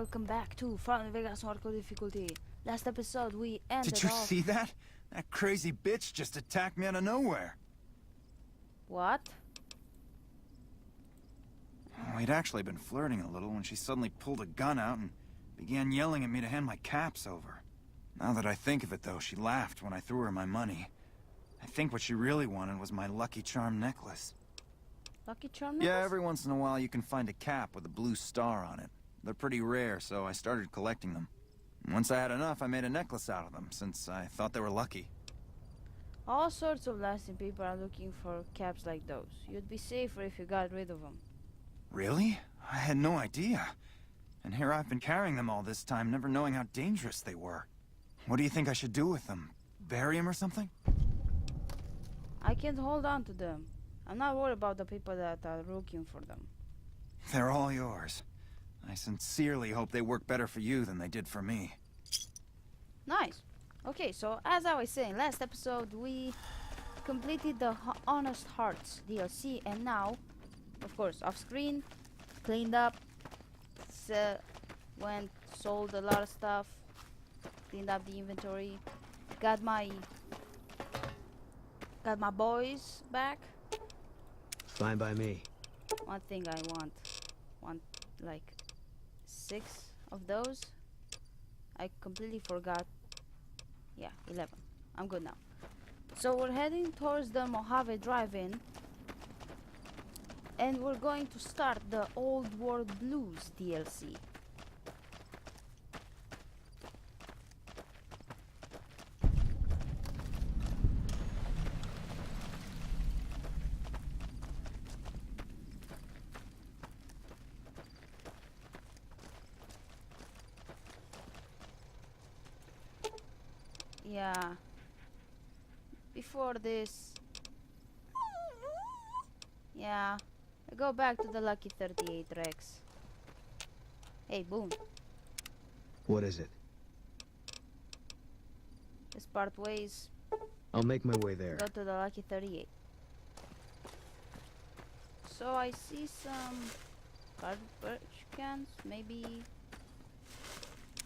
Welcome back to Fallout New Vegas Hardcore difficulty. Last episode we ended Did you off... see that? That crazy bitch just attacked me out of nowhere. What? We'd actually been flirting a little when she suddenly pulled a gun out and began yelling at me to hand my caps over. Now that I think of it though, she laughed when I threw her my money. I think what she really wanted was my Lucky Charm necklace. Lucky Charm Yeah, necklace? every once in a while you can find a cap with a blue star on it. They're pretty rare, so I started collecting them. Once I had enough, I made a necklace out of them, since I thought they were lucky. All sorts of lasting people are looking for caps like those. You'd be safer if you got rid of them. Really? I had no idea. And here I've been carrying them all this time, never knowing how dangerous they were. What do you think I should do with them? Bury them or something? I can't hold on to them. I'm not worried about the people that are looking for them. They're all yours. I sincerely hope they work better for you than they did for me. Nice. Okay, so as I was saying, last episode we completed the Honest Hearts DLC, and now, of course, off screen, cleaned up, sold a lot of stuff, cleaned up the inventory, got my boys back. Fine by me. One thing I want like 6 of those. I completely forgot. Yeah, 11. I'm good now. So we're heading towards the Mojave Drive-In, and we're going to start the Old World Blues DLC. Yeah. Before this... Yeah. I go back to the Lucky 38 Rex. Hey, Boone. What is it? Let's part ways. I'll make my way there. Go to the Lucky 38. So I see some garbage cans, maybe.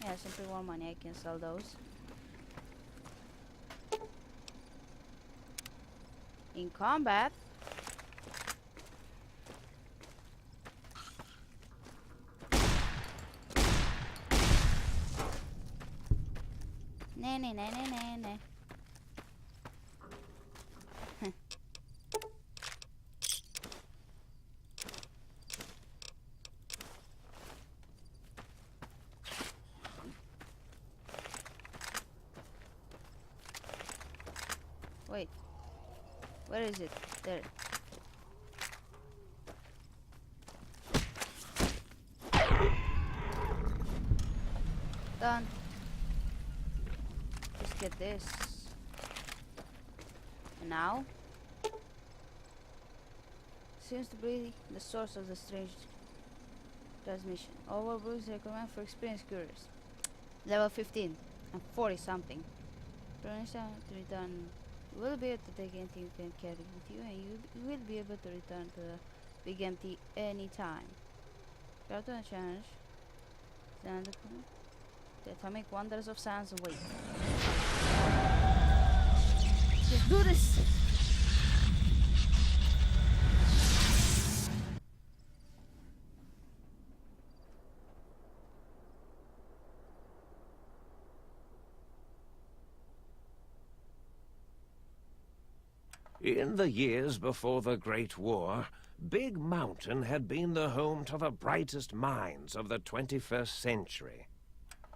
Yeah, some pre-war money. I can sell those. In combat. Nah. Wait. Where is it? There. Done. Just get this. And now? Seems to be the source of the strange transmission. All rules recommend for experienced couriers. Level 15. I'm 40 something. Permission to return. You will be able to take anything you can carry with you, and you will be able to return to the Big Empty anytime. Go to a challenge. The atomic wonders of science await. Let's do this! In the years before the Great War, Big Mountain had been the home to the brightest minds of the 21st century.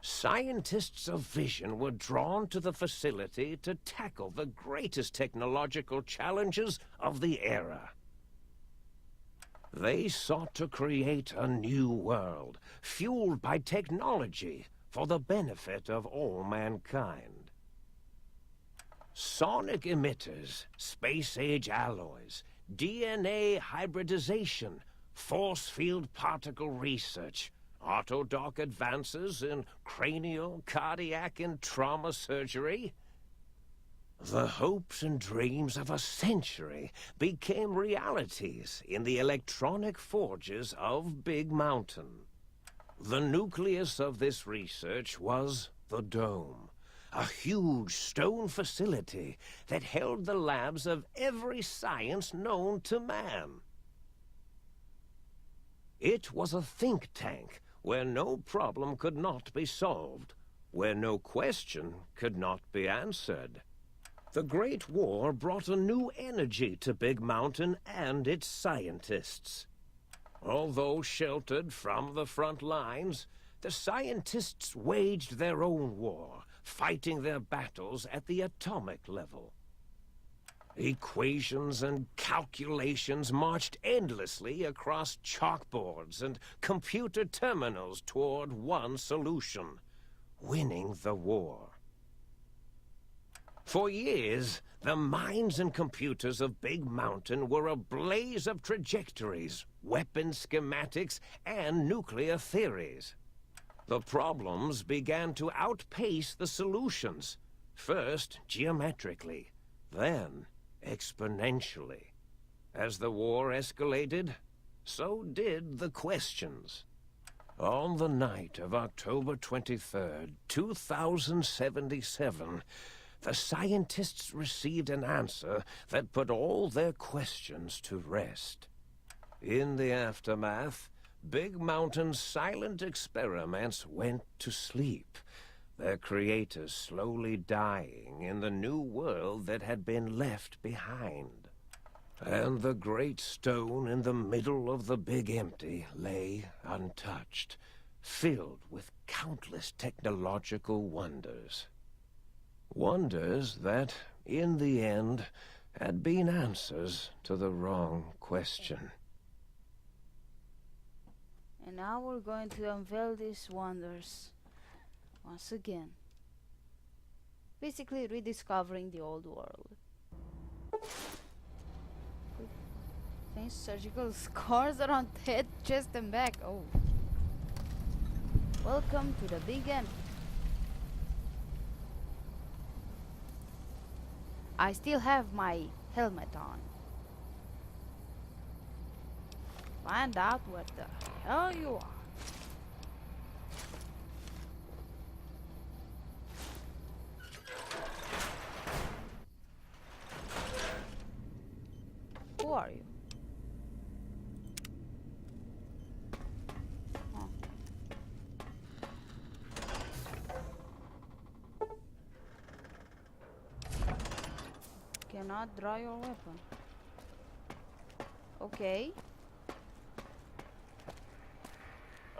Scientists of vision were drawn to the facility to tackle the greatest technological challenges of the era. They sought to create a new world, fueled by technology for the benefit of all mankind. Sonic emitters, space-age alloys, DNA hybridization, force field particle research, autodoc advances in cranial, cardiac, and trauma surgery. The hopes and dreams of a century became realities in the electronic forges of Big Mountain. The nucleus of this research was the Dome, a huge stone facility that held the labs of every science known to man. It was a think tank where no problem could not be solved, where no question could not be answered. The Great War brought a new energy to Big Mountain and its scientists. Although sheltered from the front lines, the scientists waged their own war, fighting their battles at the atomic level. Equations and calculations marched endlessly across chalkboards and computer terminals toward one solution: winning the war. For years, the minds and computers of Big Mountain were a blaze of trajectories, weapon schematics, and nuclear theories. The problems began to outpace the solutions, first geometrically, then exponentially. As the war escalated, so did the questions. On the night of October 23rd, 2077, the scientists received an answer that put all their questions to rest. In the aftermath, Big Mountain's silent experiments went to sleep, their creators slowly dying in the new world that had been left behind. And the great stone in the middle of the Big Empty lay untouched, filled with countless technological wonders. Wonders that, in the end, had been answers to the wrong question. And now we're going to unveil these wonders once again. Basically rediscovering the old world. Faint surgical scars around head, chest and back. Oh. Welcome to the Big Empty. I still have my helmet on. Find out what the hell you are. Who are you? Oh. Cannot draw your weapon. Okay.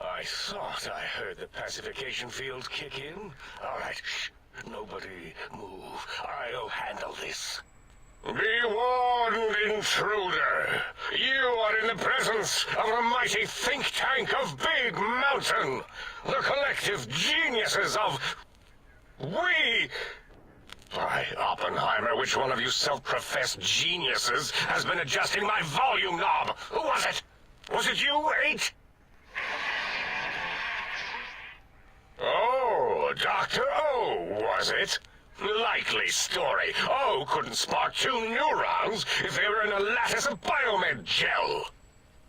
I thought I heard the pacification field kick in. All right, shh. Nobody move. I'll handle this. Be warned, intruder. You are in the presence of the mighty think tank of Big Mountain. The collective geniuses of... We... By Oppenheimer, which one of you self-professed geniuses has been adjusting my volume knob? Who was it? Was it you, 8? Oh, Dr. O, was it? Likely story. O couldn't spark 2 neurons if they were in a lattice of biomed gel.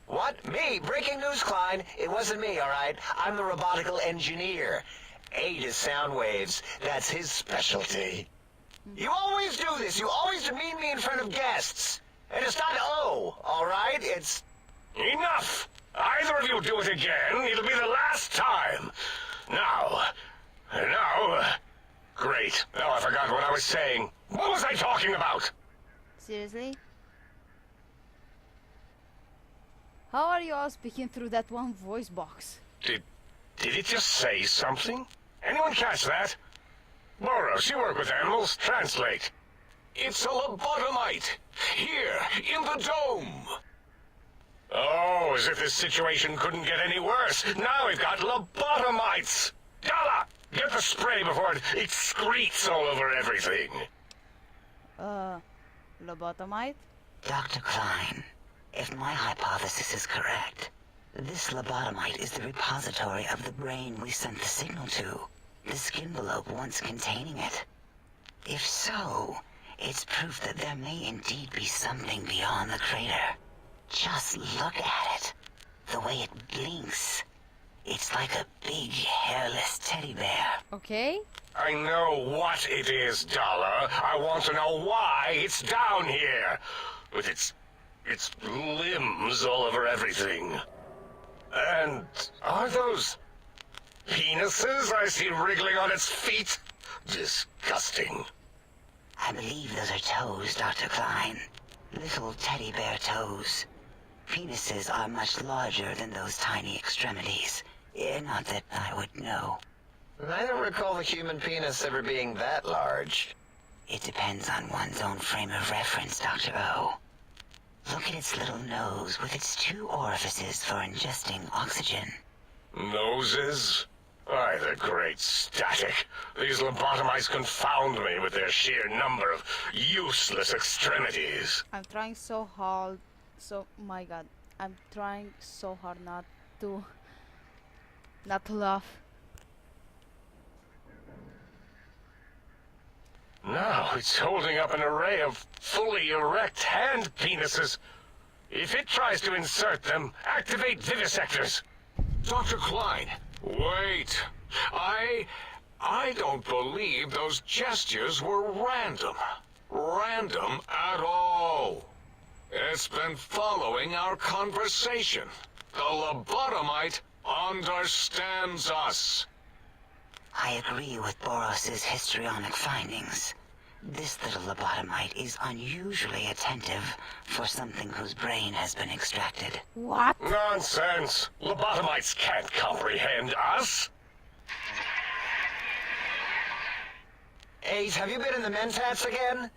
What? Me? Breaking news, Klein. It wasn't me, all right? I'm the robotical engineer. 8 is sound waves. That's his specialty. You always do this. You always demean me in front of guests. And it's not O, all right? It's... Enough! Either of you do it again, it'll be the last time. Now... Great. Now I forgot what I was saying. What was I talking about? Seriously? How are you all speaking through that one voice box? Did it just say something? Anyone catch that? Boros, you work with animals. Translate. It's a lobotomite. Here, in the dome. Oh, as if this situation couldn't get any worse. Now we've got lobotomites. Gala, get the spray before it excretes all over everything. Lobotomite? Dr. Klein, if my hypothesis is correct, this lobotomite is the repository of the brain we sent the signal to, the skinvelope once containing it. If so, it's proof that there may indeed be something beyond the crater. Just look at it. The way it blinks. It's like a big, hairless teddy bear. Okay. I know what it is, Dollar. I want to know why it's down here. With its limbs all over everything. And are those penises I see wriggling on its feet? Disgusting. I believe those are toes, Dr. Klein. Little teddy bear toes. Penises are much larger than those tiny extremities. Not that I would know. I don't recall the human penis ever being that large. It depends on one's own frame of reference, Dr. O. Look at its little nose with its 2 orifices for ingesting oxygen. Noses? Why, the great static. These lobotomites confound me with their sheer number of useless extremities. I'm trying so hard. My God. I'm trying so hard not to laugh. Now it's holding up an array of fully erect hand penises. If it tries to insert them, activate vivisectors. Dr. Klein, wait. I don't believe those gestures were random. Random at all. It's been following our conversation. The lobotomite understands us. I agree with Boros's histrionic findings. This little lobotomite is unusually attentive for something whose brain has been extracted. What? Nonsense. Lobotomites can't comprehend us. Ace, have you been in the mentats again?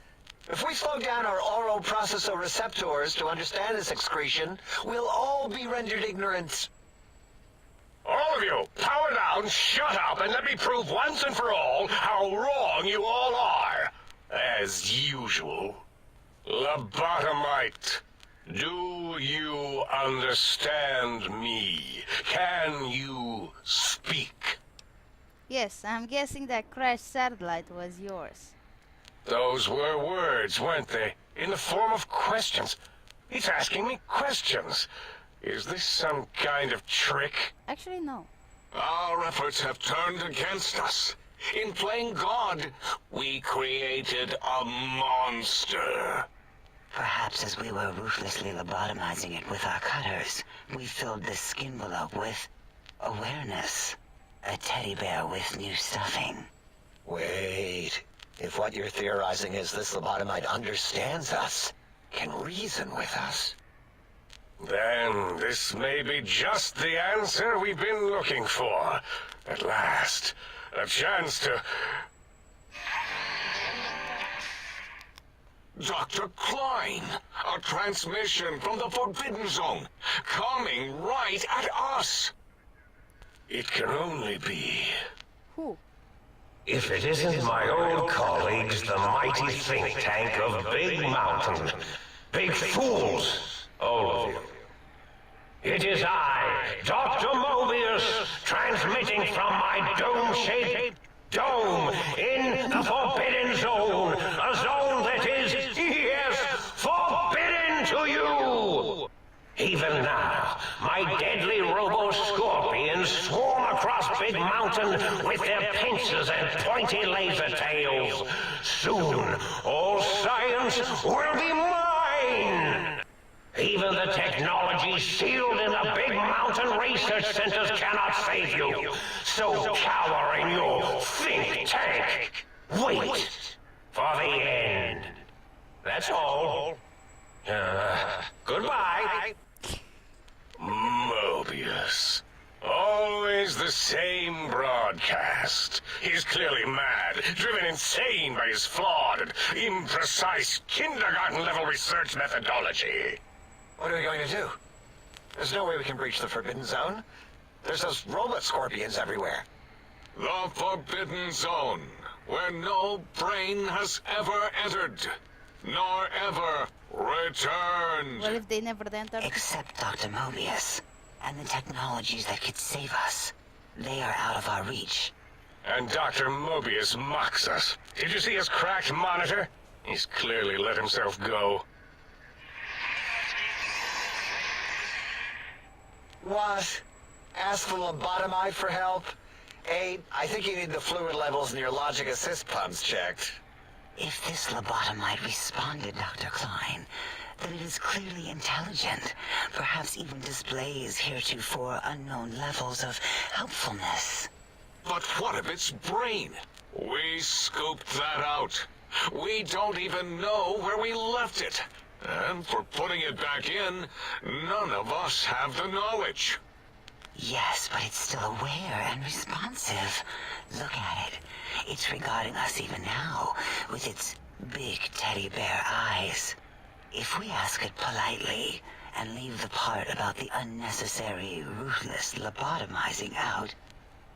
If we slow down our oroprocessoreceptors to understand this excretion, we'll all be rendered ignorant. All of you, power down, shut up, and let me prove once and for all how wrong you all are. As usual. Lobotomite, do you understand me? Can you speak? Yes, I'm guessing that crashed satellite was yours. Those were words, weren't they? In the form of questions. It's asking me questions. Is this some kind of trick? Actually, no. Our efforts have turned against us. In playing God, we created a monster. Perhaps as we were ruthlessly lobotomizing it with our cutters, we filled the skin envelope with awareness. A teddy bear with new stuffing. Wait. If what you're theorizing is this lobotomite understands us, can reason with us. Then this may be just the answer we've been looking for. At last, a chance to... Dr. Klein, a transmission from the Forbidden Zone, coming right at us. It can only be... Who? If it isn't my old colleagues, the mighty think tank of Big Mountain. Big fools, all of you. It is I, Dr. Mobius, transmitting from my dome-shaped dome in the Forbidden Zone. A zone that is, yes, forbidden to you. Even now, my deadly robo-scorpions swarm across Big Mountain with their pincers and pointy laser tails. Soon, all science will be mine. Even the technology sealed in the Big Mountain research centers cannot save you. So cower in your think tank. Wait for the end. That's all. Goodbye. Mobius. Always the same broadcast. He's clearly mad, driven insane by his flawed and imprecise kindergarten-level research methodology. What are we going to do? There's no way we can breach the Forbidden Zone. There's those robot scorpions everywhere. The Forbidden Zone, where no brain has ever entered, nor ever returned. Well, if they never entered. Except Dr. Mobius, and the technologies that could save us. They are out of our reach. And Dr. Mobius mocks us. Did you see his cracked monitor? He's clearly let himself go. What? Ask the lobotomite for help? Abe, I think you need the fluid levels in your logic assist pumps checked. If this lobotomite responded, Dr. Klein, then it is clearly intelligent, perhaps even displays heretofore unknown levels of helpfulness. But what of its brain? We scooped that out. We don't even know where we left it. And for putting it back in, none of us have the knowledge. Yes, but it's still aware and responsive. Look at it. It's regarding us even now, with its big teddy bear eyes. If we ask it politely, and leave the part about the unnecessary, ruthless lobotomizing out,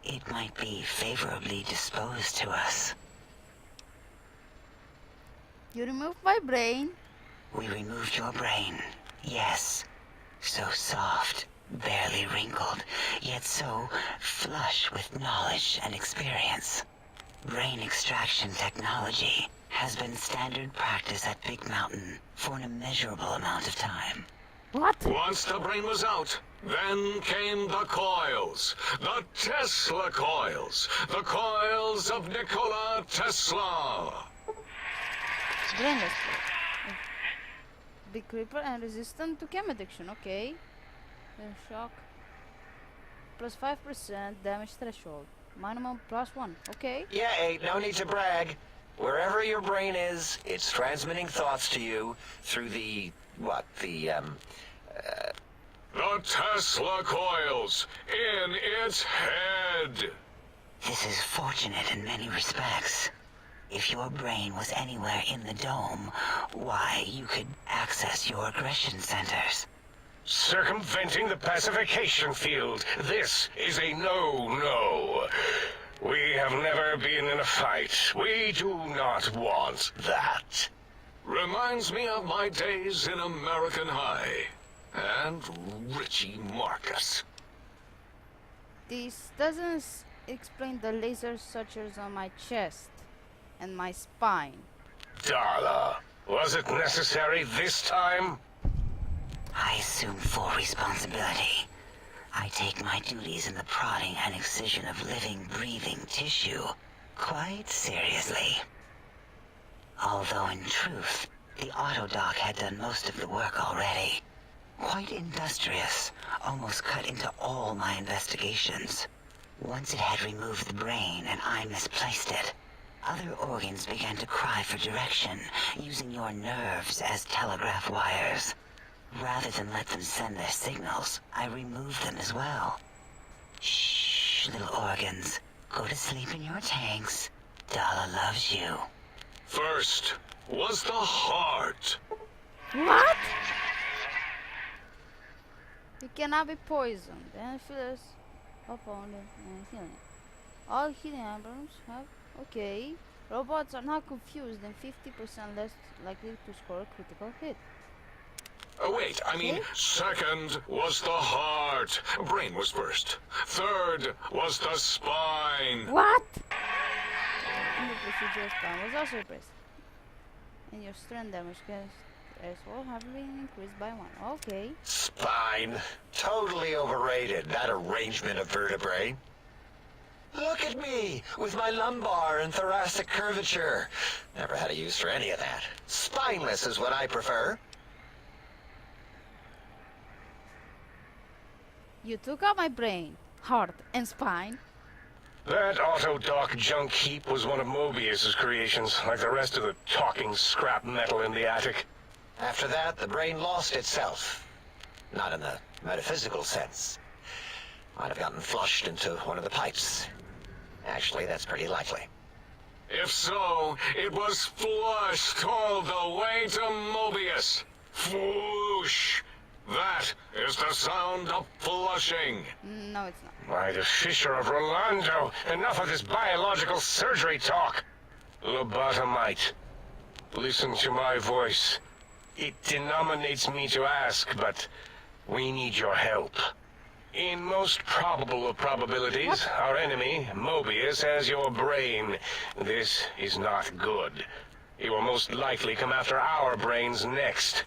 it might be favorably disposed to us. You removed my brain. We removed your brain, yes. So soft, barely wrinkled, yet so flush with knowledge and experience. Brain extraction technology has been standard practice at Big Mountain for an immeasurable amount of time. What? Once the brain was out, then came the coils. The Tesla coils. The coils of Nikola Tesla. Brainless. Big creeper and resistant to chem addiction. Okay. Then shock. Plus 5% damage threshold. Minimum plus 1. Okay. Yeah, Abe, no need to brag. Wherever your brain is, it's transmitting thoughts to you through the Tesla coils in its head. This is fortunate in many respects. If your brain was anywhere in the dome, why, you could access your aggression centers. Circumventing the pacification field. This is a no-no. We have never been in a fight. We do not want that. Reminds me of my days in American High. And Richie Marcus. This doesn't explain the laser sutures on my chest and my spine. Darla, was it necessary this time? I assume full responsibility. I take my duties in the prodding and excision of living, breathing tissue quite seriously. Although in truth, the autodoc had done most of the work already. Quite industrious, almost cut into all my investigations. Once it had removed the brain and I misplaced it, other organs began to cry for direction, using your nerves as telegraph wires. Rather than let them send their signals, I removed them as well. Shh, little organs. Go to sleep in your tanks. Dala loves you. First was the heart. What? You cannot be poisoned. And feels opponent and healing. All healing emblems have. Okay. Robots are not confused and 50% less likely to score a critical hit. Oh, wait, I mean, second was the heart. Brain was first. Third was the spine. What? And the procedural spine was also pressed. And your strength damage as well have been increased by 1. Okay. spine. Totally overrated, that arrangement of vertebrae. Look at me, with my lumbar and thoracic curvature. Never had a use for any of that. Spineless is what I prefer. You took out my brain, heart, and spine. That Autodoc junk heap was one of Mobius's creations, like the rest of the talking scrap metal in the attic. After that, the brain lost itself. Not in the metaphysical sense. Might have gotten flushed into one of the pipes. Actually, that's pretty likely. If so, it was flushed all the way to Mobius. Flush. That is the sound of flushing. No, it's not. By the Fisher of Rolando, enough of this biological surgery talk. Lobotomite, listen to my voice. It denominates me to ask, but we need your help. In most probable of probabilities, our enemy, Mobius, has your brain. This is not good. He will most likely come after our brains next.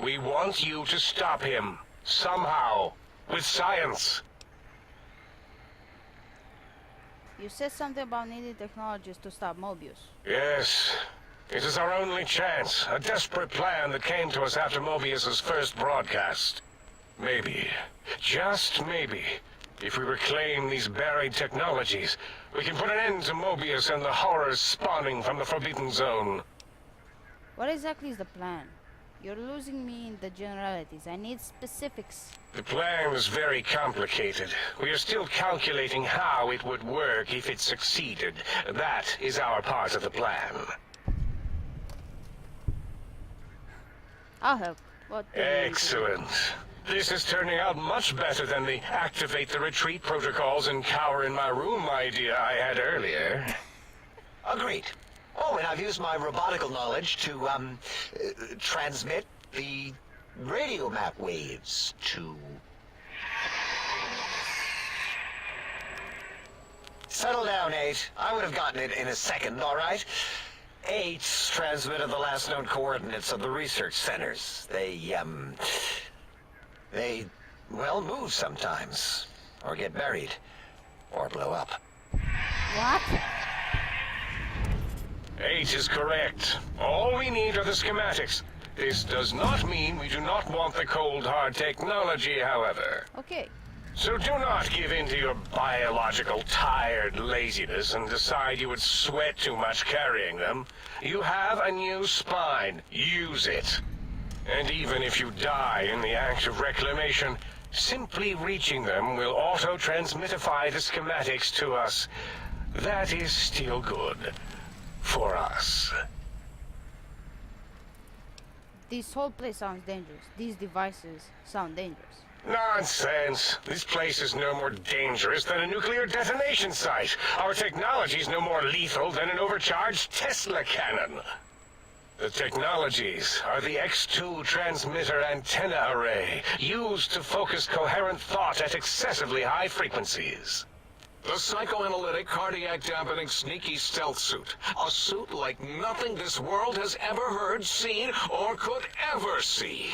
We want you to stop him, somehow, with science. You said something about needing technologies to stop Mobius. Yes. It is our only chance. A desperate plan that came to us after Mobius's first broadcast. Maybe, just maybe, if we reclaim these buried technologies, we can put an end to Mobius and the horrors spawning from the Forbidden Zone. What exactly is the plan? You're losing me in the generalities. I need specifics. The plan is very complicated. We are still calculating how it would work if it succeeded. That is our part of the plan. I'll help. What do you need to do? Excellent. This is turning out much better than the activate the retreat protocols and cower in my room idea I had earlier. Agreed. Oh, and I've used my robotical knowledge to, transmit the radio map waves to... Settle down, 8. I would have gotten it in a second, all right? 8's transmitted the last known coordinates of the research centers. They, well, move sometimes. Or get buried. Or blow up. What? 8 is correct. All we need are the schematics. This does not mean we do not want the cold hard technology, however. Okay. So do not give in to your biological tired laziness and decide you would sweat too much carrying them. You have a new spine. Use it. And even if you die in the act of reclamation, simply reaching them will auto-transmitify the schematics to us. That is still good. For us. This whole place sounds dangerous. These devices sound dangerous. Nonsense. This place is no more dangerous than a nuclear detonation site. Our technology is no more lethal than an overcharged Tesla cannon. The technologies are the X2 transmitter antenna array, used to focus coherent thought at excessively high frequencies. The psychoanalytic, cardiac-dampening, sneaky stealth suit. A suit like nothing this world has ever heard, seen, or could ever see.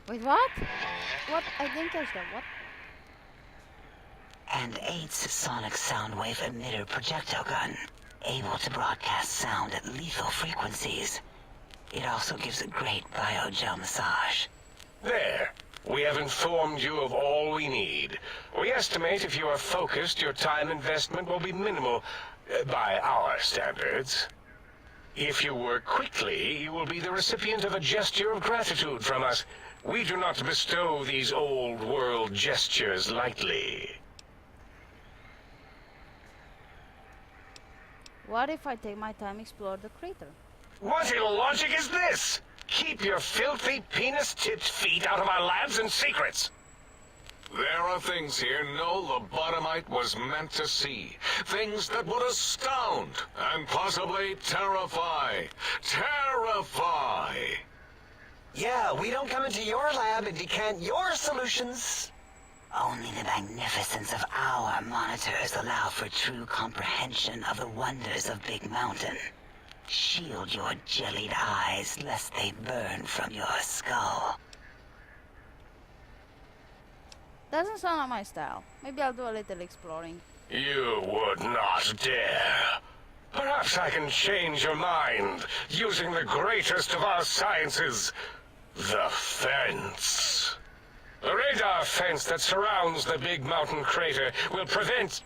Wait, what? What? I didn't catch that. What? And 8's sonic sound wave emitter projectile gun, able to broadcast sound at lethal frequencies. It also gives a great biogel massage. There. We have informed you of all we need. We estimate if you are focused, your time investment will be minimal, by our standards. If you work quickly, you will be the recipient of a gesture of gratitude from us. We do not bestow these old-world gestures lightly. What if I take my time explore the crater? What illogic is this? Keep your filthy, penis-tipped feet out of our labs and secrets. There are things here no lobotomite was meant to see. Things that would astound and possibly terrify. Terrify! Yeah, we don't come into your lab and decant your solutions. Only the magnificence of our monitors allow for true comprehension of the wonders of Big Mountain. Shield your jellied eyes lest they burn from your skull. Doesn't sound like my style. Maybe I'll do a little exploring. You would not dare. Perhaps I can change your mind, using the greatest of our sciences, the fence. The radar fence that surrounds the Big Mountain crater will protect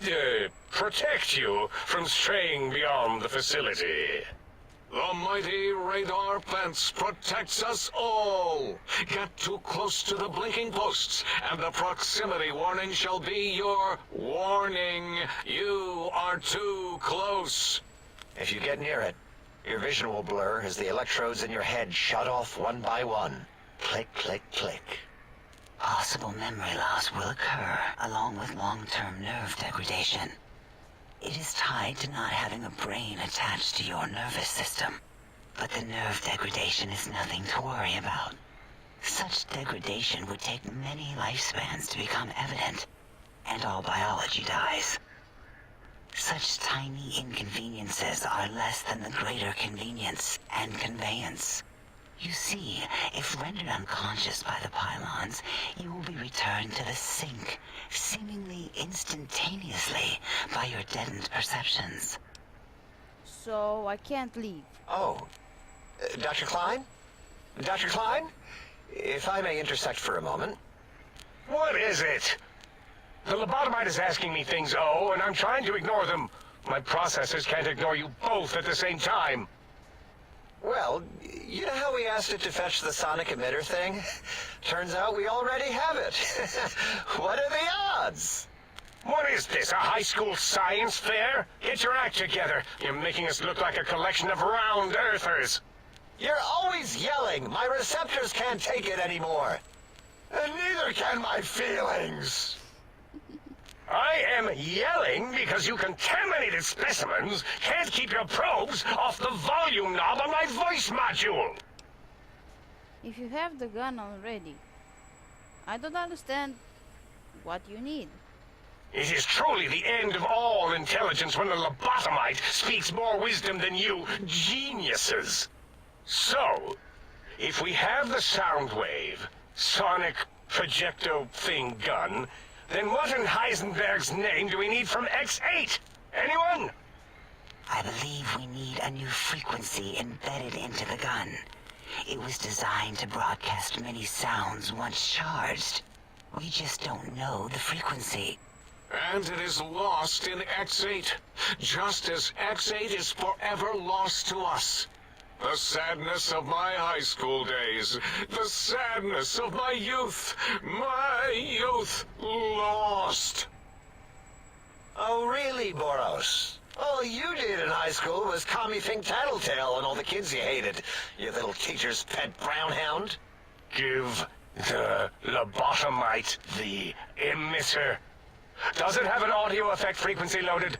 you from straying beyond the facility. The mighty radar fence protects us all. Get too close to the blinking posts, and the proximity warning shall be your warning. You are too close. If you get near it, your vision will blur as the electrodes in your head shut off one by one. Click, click, click. Possible memory loss will occur, along with long-term nerve degradation. It is tied to not having a brain attached to your nervous system. But the nerve degradation is nothing to worry about. Such degradation would take many lifespans to become evident, and all biology dies. Such tiny inconveniences are less than the greater convenience and conveyance. You see, if rendered unconscious by the pylons, you will be returned to the sink, seemingly instantaneously by your deadened perceptions. So I can't leave. Oh, Dr. Klein? Dr. Klein? If I may intersect for a moment. What is it? The lobotomite is asking me things, and I'm trying to ignore them. My processors can't ignore you both at the same time. Well, you know how we asked it to fetch the sonic emitter thing? Turns out we already have it. What are the odds? What is this, a high school science fair? Get your act together. You're making us look like a collection of round earthers. You're always yelling. My receptors can't take it anymore. And neither can my feelings. I am yelling because you contaminated specimens can't keep your probes off the volume knob on my voice module. If you have the gun already, I don't understand what you need. It is truly the end of all intelligence when the lobotomite speaks more wisdom than you geniuses. So, if we have the sound wave, sonic projecto thing gun, then what in Heisenberg's name do we need from X8? Anyone? I believe we need a new frequency embedded into the gun. It was designed to broadcast many sounds once charged. We just don't know the frequency. And it is lost in X8, just as X8 is forever lost to us. The sadness of my high school days, the sadness of my youth lost. Oh, really, Boros? All you did in high school was call me Fink Tattletale and all the kids you hated, you little teacher's pet brown hound. Give the lobotomite the emitter. Does it have an audio effect frequency loaded?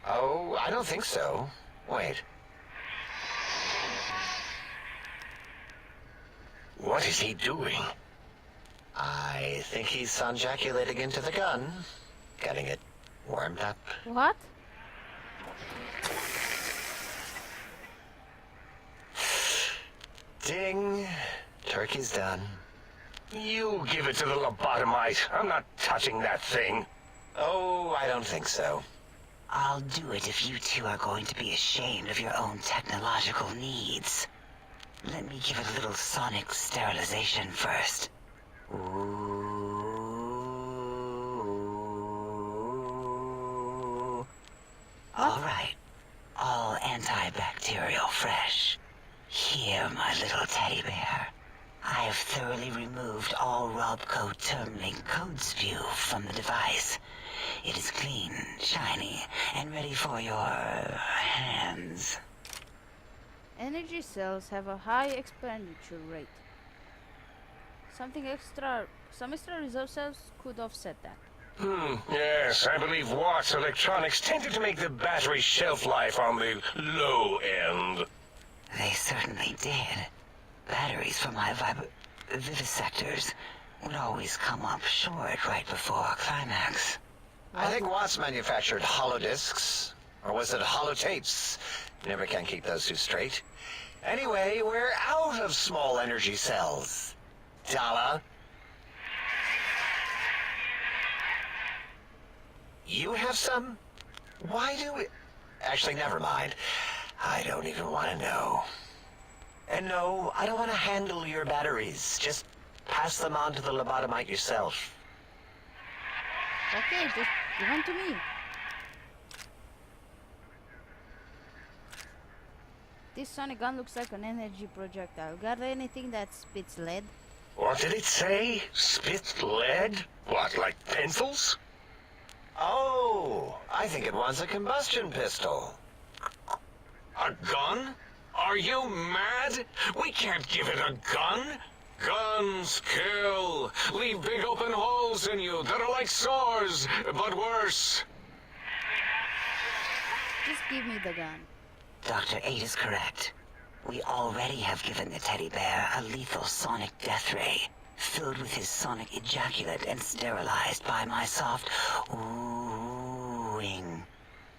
Oh, I don't think so. Wait. What is he doing? I think he's sonjaculating into the gun. Getting it warmed up. What? Ding. Turkey's done. You give it to the lobotomite. I'm not touching that thing. Oh, I don't think so. I'll do it if you two are going to be ashamed of your own technological needs. Let me give it a little sonic sterilization first. Ooh. All right. All antibacterial fresh. Here, my little teddy bear. I have thoroughly removed all Robco Termlink code spew from the device. It is clean, shiny, and ready for your hands. Energy cells have a high expenditure rate. Some extra reserve cells could offset that. Yes, I believe Watt's Electronics tended to make the battery shelf life on the low end. They certainly did. Batteries for my vivisectors would always come up short right before climax. I think Watts manufactured holodiscs. Or was it holotapes? Never can keep those two straight. Anyway, we're out of small energy cells. Dala? You have some? Why do we... Actually, never mind. I don't even want to know. And no, I don't want to handle your batteries. Just pass them on to the lobotomite yourself. Okay, just give them to me. This sonic gun looks like an energy projectile. Got anything that spits lead? What did it say? Spit lead? What, like pencils? Oh, I think it wants a combustion pistol. A gun? Are you mad? We can't give it a gun. Guns kill. Leave big open holes in you that are like sores, but worse. Just give me the gun. Dr. 8 is correct. We already have given the teddy bear a lethal sonic death ray, filled with his sonic ejaculate and sterilized by my soft oohing.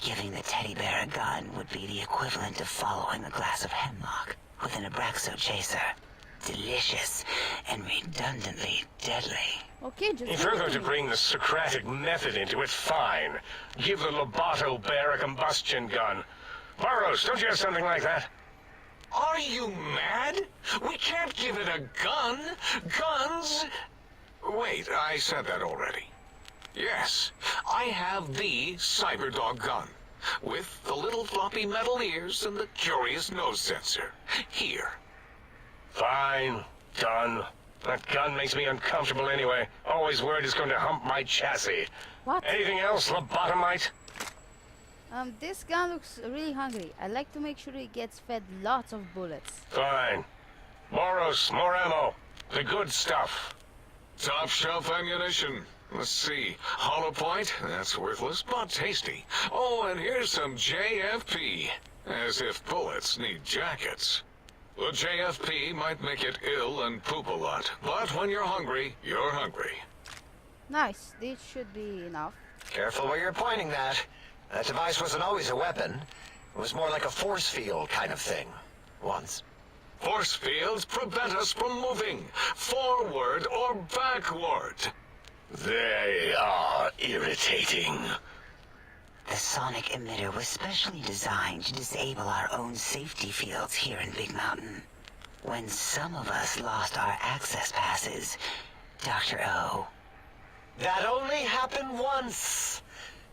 Giving the teddy bear a gun would be the equivalent of following a glass of hemlock with an Abraxo chaser. Delicious and redundantly deadly. Okay, just If give you're it going to me. bring the Socratic method into it, fine. Give the Lobato bear a combustion gun. Burroughs, don't you have something like that? Are you mad? We can't give it a gun. Guns... Wait, I said that already. Yes, I have the Cyberdog gun. With the little floppy metal ears and the curious nose sensor. Here. Fine. Done. That gun makes me uncomfortable anyway. Always worried it's going to hump my chassis. What? Anything else, lobotomite? This gun looks really hungry. I'd like to make sure it gets fed lots of bullets. Fine. Boros, more ammo. The good stuff. Top shelf ammunition. Let's see. Hollow point? That's worthless, but tasty. Oh, and here's some JFP. As if bullets need jackets. The JFP might make it ill and poop a lot, but when you're hungry, you're hungry. Nice. This should be enough. Careful where you're pointing that. That device wasn't always a weapon. It was more like a force field kind of thing. Once. Force fields prevent us from moving, forward or backward. They are irritating. The sonic emitter was specially designed to disable our own safety fields here in Big Mountain. When some of us lost our access passes, Dr. O. That only happened once.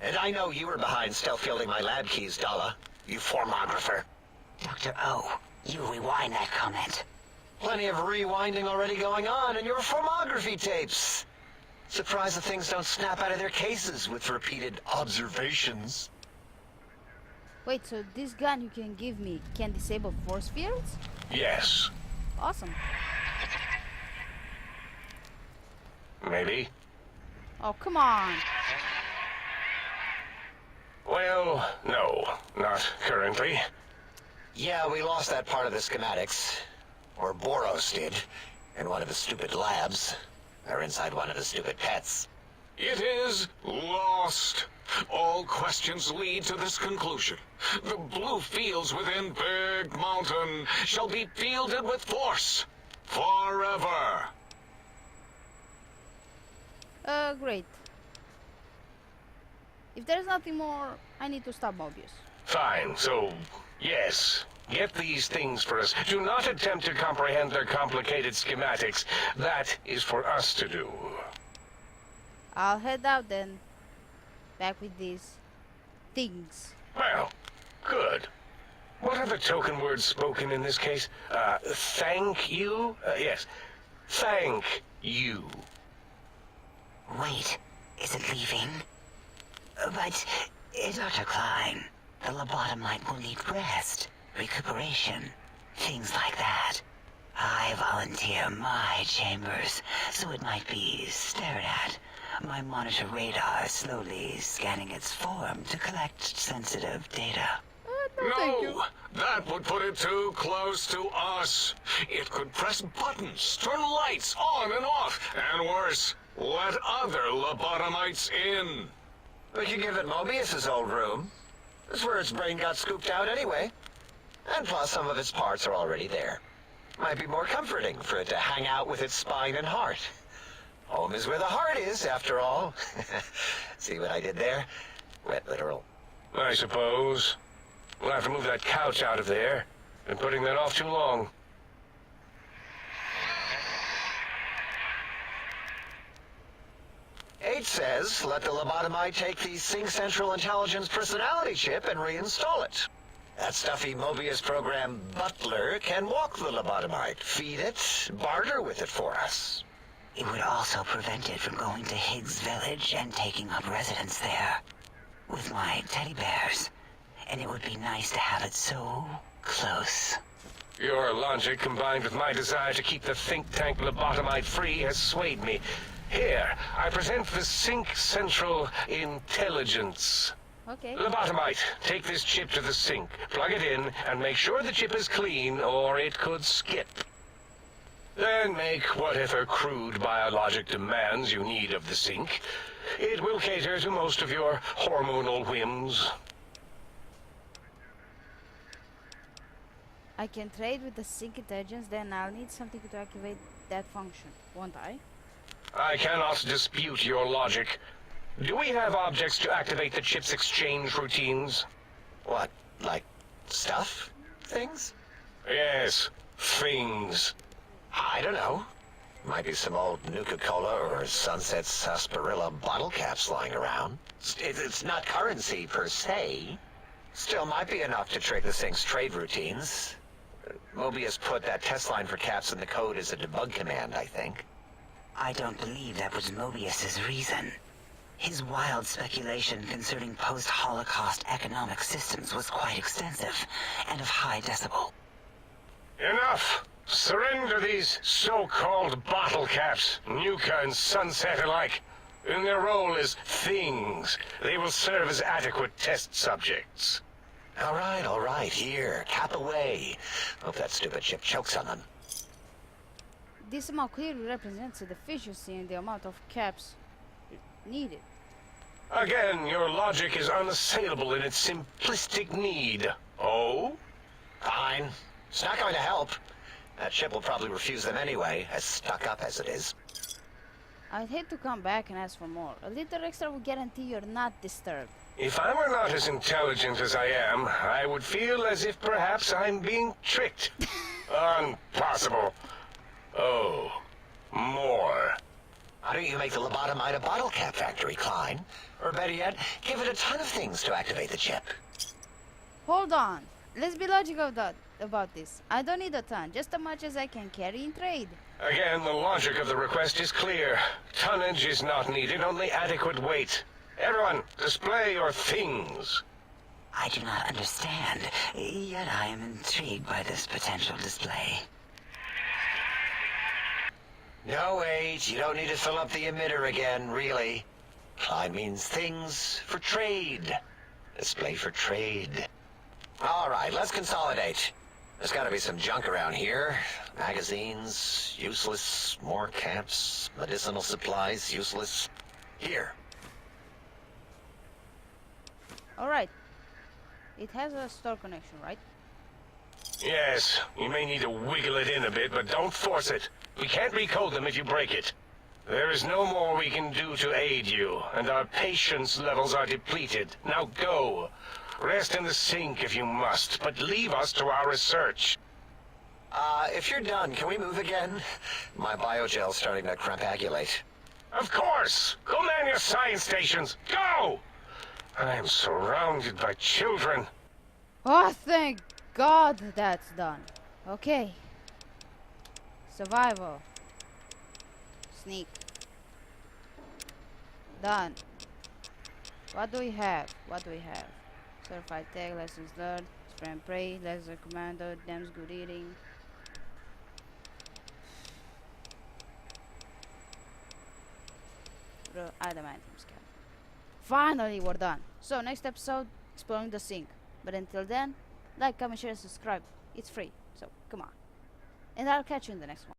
And I know you were behind stealth fielding my lab keys, Dala. You formographer. Dr. O, you rewind that comment. Plenty of rewinding already going on in your formography tapes. Surprised the things don't snap out of their cases with repeated observations. Wait, so this gun you can give me can disable force fields? Yes. Awesome. Maybe. Oh, come on. Well, no. Not currently. Yeah, we lost that part of the schematics. Or Boros did. In one of his stupid labs. Or inside one of his stupid pets. It is lost. All questions lead to this conclusion. The blue fields within Big Mountain shall be fielded with force. Forever. Great. If there's nothing more, I need to stop Mobius. Fine, so, yes. Get these things for us. Do not attempt to comprehend their complicated schematics. That is for us to do. I'll head out then. Back with these things. Well, good. What are the token words spoken in this case? Thank you? Yes. Thank you. Wait, is it leaving? But, Dr. Klein, the lobotomite will need rest, recuperation, things like that. I volunteer my chambers, so it might be stared at. My monitor radar is slowly scanning its form to collect sensitive data. No, that would put it too close to us. It could press buttons, turn lights on and off, and worse, let other lobotomites in. We could give it Mobius's old room. That's where its brain got scooped out anyway. And plus some of its parts are already there. Might be more comforting for it to hang out with its spine and heart. Home is where the heart is, after all. See what I did there? Wet literal. I suppose. We'll have to move that couch out of there. Been putting that off too long. H says, let the lobotomite take the Sync Central Intelligence personality chip and reinstall it. That stuffy Mobius program Butler can walk the lobotomite, feed it, barter with it for us. It would also prevent it from going to Higgs Village and taking up residence there. With my teddy bears. And it would be nice to have it so close. Your logic, combined with my desire to keep the think tank lobotomite free, has swayed me. Here, I present the Sync Central Intelligence. Okay. Lobotomite, take this chip to the sink, plug it in, and make sure the chip is clean, or it could skip. Then make whatever crude biologic demands you need of the sink. It will cater to most of your hormonal whims. I can trade with the sync intelligence, then I'll need something to activate that function, won't I? I cannot dispute your logic. Do we have objects to activate the chip's exchange routines? What, like stuff? Things? Yes, things. I don't know. Might be some old Nuka-Cola or Sunset Sarsaparilla bottle caps lying around. It's not currency per se. Still might be enough to trick the thing's trade routines. Mobius put that test line for caps in the code as a debug command, I think. I don't believe that was Mobius's reason. His wild speculation concerning post-Holocaust economic systems was quite extensive and of high decibel. Enough! Surrender these so-called bottle caps, Nuka and Sunset alike. In their role as things, they will serve as adequate test subjects. All right, here, cap away. Hope that stupid chip chokes on them. This amount clearly represents a deficiency in the amount of caps needed. Again, your logic is unassailable in its simplistic need. Oh? Fine. It's not going to help. That chip will probably refuse them anyway, as stuck up as it is. I'd hate to come back and ask for more. A little extra will guarantee you're not disturbed. If I were not as intelligent as I am, I would feel as if perhaps I'm being tricked. Impossible. Oh, more. Why don't you make the lobotomite a bottle cap factory, Klein? Or better yet, give it a ton of things to activate the chip. Hold on. Let's be logical about this. I don't need a ton, just as much as I can carry in trade. Again, the logic of the request is clear. Tonnage is not needed, only adequate weight. Everyone, display your things. I do not understand, yet I am intrigued by this potential display. No, wait, you don't need to fill up the emitter again, really. Klein means things for trade. Display for trade. All right, let's consolidate. There's got to be some junk around here. Magazines, useless. More caps, medicinal supplies, useless. Here. Alright. It has a store connection, right? Yes, you may need to wiggle it in a bit, but don't force it. We can't recode them if you break it. There is no more we can do to aid you, and our patience levels are depleted. Now go. Rest in the sink if you must, but leave us to our research. If you're done, can we move again? My biogel's starting to crampagulate. Of course! Go man your science stations! Go! I am surrounded by children. Oh, thank God that's done. Okay. Survival. Sneak. Done. What do we have? Certified tag, lessons learned, spray and pray, laser commando, damns good eating. Adamantium scan. Finally, we're done. So, next episode, exploring the sink. But until then, like, comment, share, and subscribe. It's free, so come on. And I'll catch you in the next one.